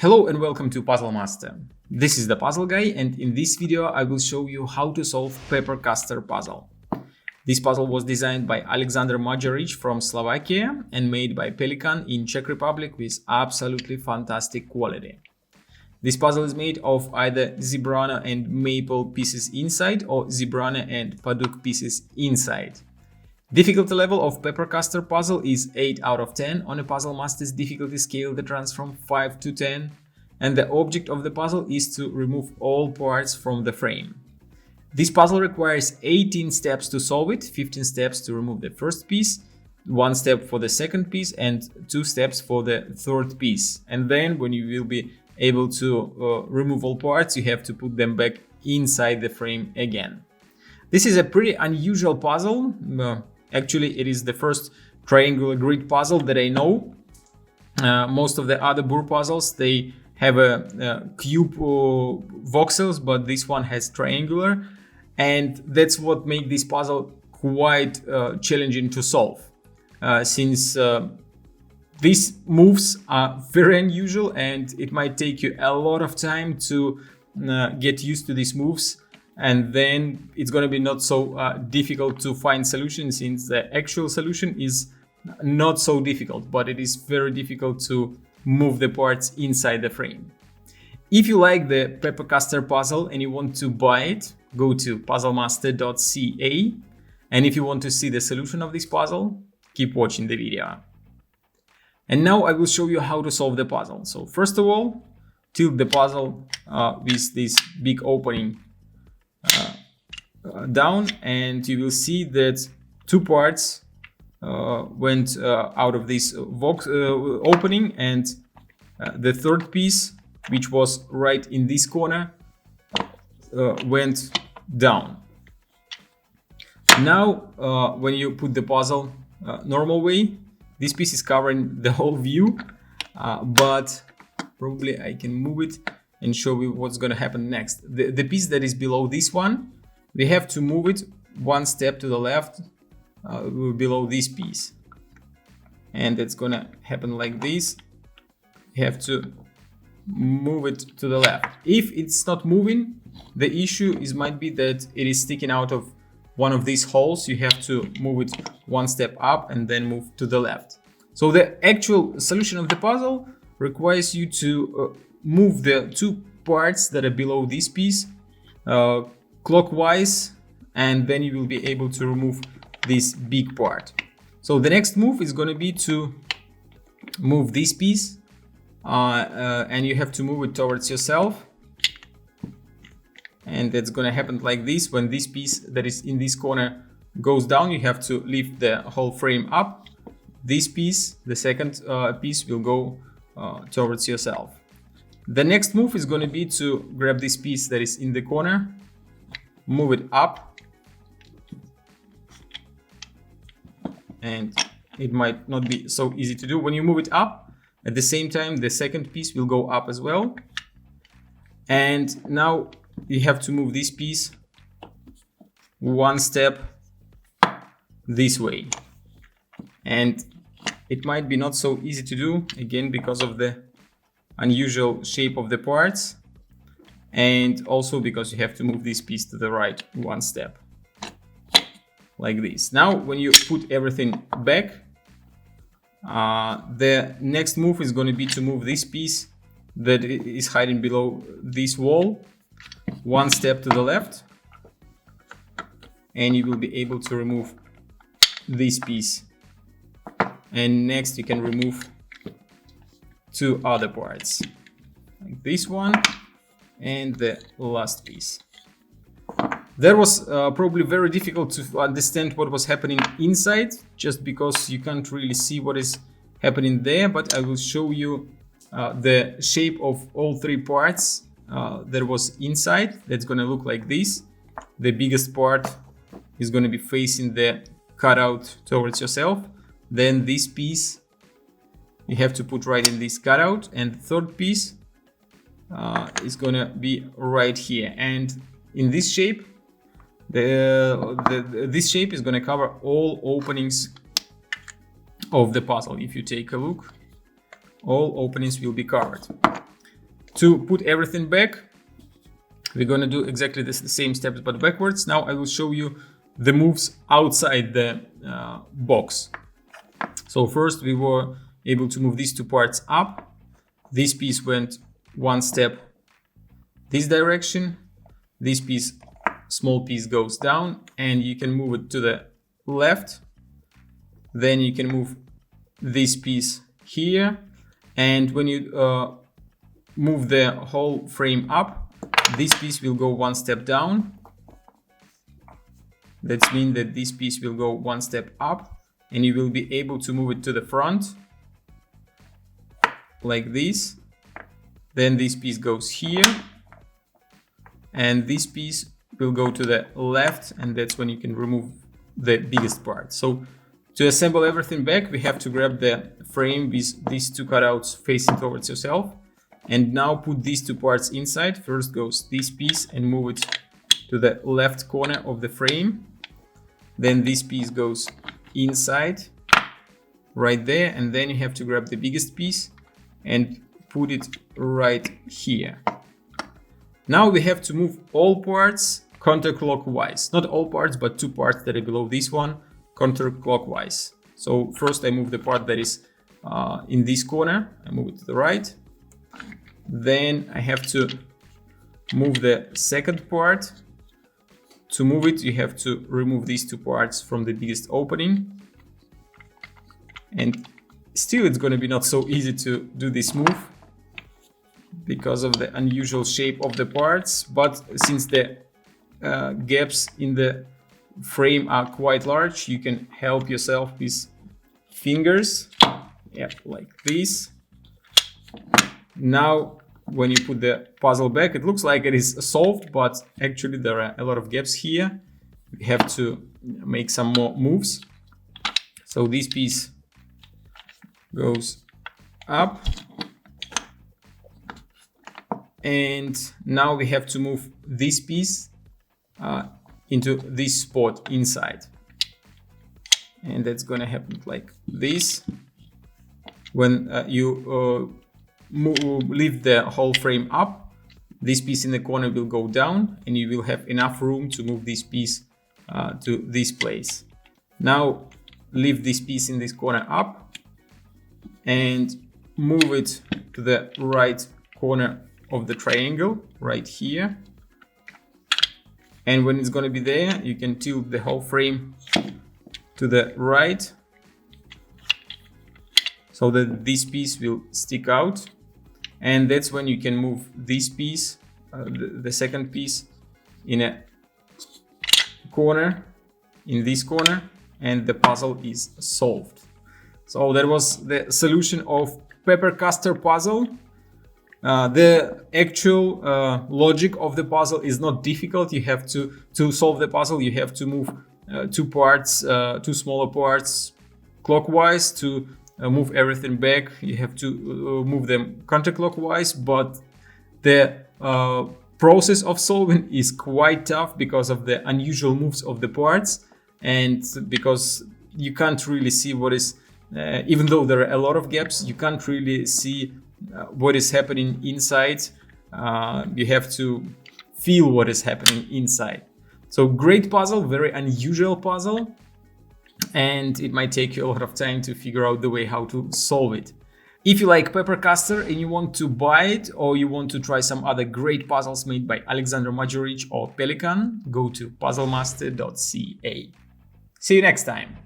Hello and welcome to Puzzle Master. This is the Puzzle Guy, and in this video I will show you how to solve Paper Caster puzzle. This puzzle was designed by Alexander Majaric from Slovakia and made by Pelikan in Czech Republic with absolutely fantastic quality. This puzzle is made of either Zebrana and Maple pieces inside or Zebrana and Paduk pieces inside. Difficulty level of Paper Caster puzzle is 8 out of 10 on a Puzzle Master's difficulty scale that runs from 5 to 10, and the object of the puzzle is to remove all parts from the frame. This puzzle requires 18 steps to solve it, 15 steps to remove the first piece, 1 step for the second piece and 2 steps for the third piece. And then when you will be able to remove all parts, you have to put them back inside the frame again. This is a pretty unusual puzzle. Actually, it is the first triangular grid puzzle that I know. Most of the other Burr puzzles, they have a cube voxels, but this one has triangular. And that's what makes this puzzle quite challenging to solve. Since these moves are very unusual and it might take you a lot of time to get used to these moves. And then it's going to be not so difficult to find solutions, since the actual solution is not so difficult, but it is very difficult to move the parts inside the frame. If you like the Paper Caster puzzle and you want to buy it, go to puzzlemaster.ca. And if you want to see the solution of this puzzle, keep watching the video. And now I will show you how to solve the puzzle. So first of all, tilt the puzzle with this big opening down, and you will see that 2 parts went out of this opening, and the third piece, which was right in this corner, went down. Now when you put the puzzle normal way, this piece is covering the whole view, but probably I can move it and show you what's going to happen next. The piece that is below this one, we have to move it 1 step to the left below this piece. And it's going to happen like this. You have to move it to the left. If it's not moving, the issue might be that it is sticking out of one of these holes. You have to move it 1 step up and then move to the left. So the actual solution of the puzzle requires you to move the 2 parts that are below this piece clockwise, and then you will be able to remove this big part. So the next move is going to be to move this piece, and you have to move it towards yourself. And that's going to happen like this. When this piece that is in this corner goes down, you have to lift the whole frame up. This piece, the second piece, will go towards yourself. The next move is going to be to grab this piece that is in the corner, move it up, and it might not be so easy to do. When you move it up, at the same time the second piece will go up as well. And now you have to move this piece 1 step this way. And it might be not so easy to do, again, because of the unusual shape of the parts, and also because you have to move this piece to the right 1 step like this. Now when you put everything back, the next move is going to be to move this piece that is hiding below this wall 1 step to the left, and you will be able to remove this piece. And next you can remove 2 other parts, like this one and the last piece. That was probably very difficult to understand what was happening inside, just because you can't really see what is happening there, but I will show you the shape of all 3 parts that was inside. That's going to look like this. The biggest part is going to be facing the cutout towards yourself. Then this piece you have to put right in this cutout, and the third piece is gonna be right here. And in this shape, this shape is gonna cover all openings of the puzzle. If you take a look, all openings will be covered. To put everything back, we're going to do exactly the same steps but backwards. Now I will show you the moves outside the box. So first we were able to move these two parts up. This piece went one step this direction. This piece, small piece, goes down, and you can move it to the left. Then you can move this piece here, and when you move the whole frame up, this piece will go one step down. That means that this piece will go one step up, and you will be able to move it to the front like this. Then this piece goes here, and this piece will go to the left, and that's when you can remove the biggest part. So to assemble everything back, we have to grab the frame with these two cutouts facing towards yourself, and now put these two parts inside. First goes this piece and move it to the left corner of the frame. Then this piece goes inside right there, and then you have to grab the biggest piece and put it right here. Now we have to move all parts counterclockwise. Not all parts, but two parts that are below this one counterclockwise. So first I move the part that is in this corner. I move it to the right. Then I have to move the second part. To move it, you have to remove these two parts from the biggest opening. And still it's going to be not so easy to do this move because of the unusual shape of the parts, but since the gaps in the frame are quite large, you can help yourself with fingers, yeah, like this. Now when you put the puzzle back, it looks like it is solved, but actually there are a lot of gaps here. We have to make some more moves. So this piece goes up, and now we have to move this piece into this spot inside, and that's gonna happen like this. When you lift the whole frame up, this piece in the corner will go down, and you will have enough room to move this piece to this place. Now lift this piece in this corner up and move it to the right corner of the triangle right here. And when it's going to be there, you can tilt the whole frame to the right so that this piece will stick out. And that's when you can move this piece, the second piece, in a corner, in this corner, and the puzzle is solved. So that was the solution of Pepper Caster puzzle. The actual logic of the puzzle is not difficult. You have to solve the puzzle, you have to move two parts, two smaller parts clockwise. To move everything back, you have to move them counterclockwise. But the process of solving is quite tough because of the unusual moves of the parts, and because you can't really see what is, even though there are a lot of gaps, you can't really see what is happening inside. You have to feel what is happening inside. So great puzzle, very unusual puzzle, and it might take you a lot of time to figure out the way how to solve it. If you like Pepper Caster and you want to buy it, or you want to try some other great puzzles made by Alexander Majoric or Pelikan, go to puzzlemaster.ca. See you next time.